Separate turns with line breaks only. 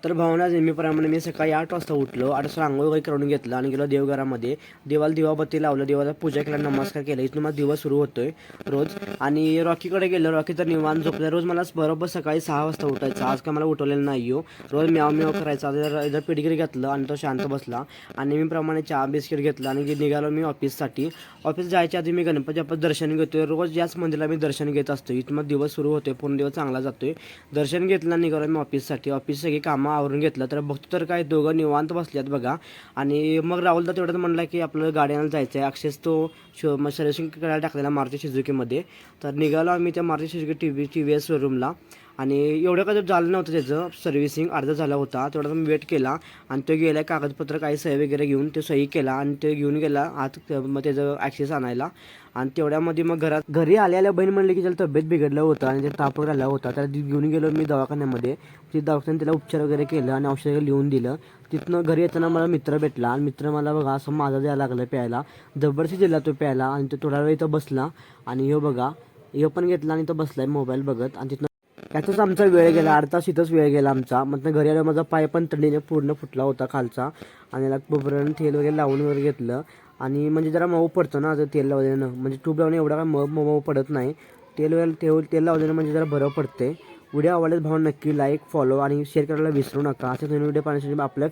तर भावना नेहमीप्रमाणे मी सकाळी 8 वाजता उठलो. 8 वाजता अंघोळ वगैरे करून घेतलं आणि गेलो देवघरामध्ये. देवाला दिवाबत्ती लावलं, देवाला पूजा केला, नमस्कार केला. इथून माझा दिवस सुरू होतोय रोज. आणि रॉकीकडे गेलो. रॉकी तर निवांत झोपला. रोज मला बरोबर सकाळी 6 वाजता उठायचं. आज काय मला उठवलेलं नाही हो. रोज म्याव म्याव करायचा. जर पेडिग्री घेतलं आणि तो शांत बसला आणि नेहमीप्रमाणे चहा बिस्किट घेतलं आणि निघालो मी ऑफिससाठी. ऑफिस जायच्या आधी मी गणपती बाप्पाचं दर्शन घेतोय. रोज याच मंदिराला मी दर्शन घेत असतो. इथं मग दिवस सुरू होतोय. पूर्ण दिवस चांगला जातोय. दर्शन घेतलं आणि निघालो मी ऑफिससाठी. ऑफिस सगळी कामं आवरून घेतलं तर बघतो तर काय दोघं निवांत बसल्यात बघा. आणि मग राहुलदा तेवढंच म्हणला की आपलं गाड्याला जायचं आहे. अक्षयच तो सर्व्हिसिंग करायला टाकलेला मारुती शिजुकीमध्ये. तर निघालो आम्ही त्या Maruti Suzuki T V S शोरूमला. आणि एवढं काय झालं नव्हतं त्याचं सर्व्हिसिंग, अर्धा झाला होता. तेवढा मी वेट केला आणि तो गेला कागदपत्र काही सही वगैरे घेऊन ते सही केला आणि ते घेऊन गेला आत मग त्याचं ॲक्सेस आणायला. आणि तेवढ्यामध्ये मग घरी आल्या बहीण म्हणली की त्याला तब्येत बिघडलं होतं आणि ते ताप राहिला होता. त्याला घेऊन गेलो मी दवाखान्यामध्ये. ते दवाखान्यात त्याला उपचार वगैरे केलं आणि औषध वगैरे लिहून दिलं. तिथनं घरी येताना मला मित्र भेटला आणि मित्र मला बघा असं माझा द्यायला लागला प्यायला. जबरदस्ती दिला तो प्यायला आणि तो थोडा वेळ इथं बसला आणि ह्यो बघा ह्यो पण घेतला आणि तो बसलाय मोबाईल बघत. आणि तिथनं त्यातच आमचा वेळ गेला, अर्धा तास इथंच वेळ गेला आमचा. मग घरी आल्यावर माझा पाय पण थंडीने पूर्ण फुटला होता खालचा. आणि त्याला बुबरण तेल वगैरे लावून वगैरे घेतलं. आणि म्हणजे जरा मऊ पडतं ना जर तेल लावल्यानं, म्हणजे ट्यूब लावून एवढा काय मऊ पडत नाही. तेल लावल्यानं म्हणजे जरा बरं पडते. व्हिडिओ आवडल्यास भाऊ नक्की लाईक, फॉलो आणि शेअर करायला विसरू नका. असे नवीन व्हिडिओ पाहण्यासाठी आपल्या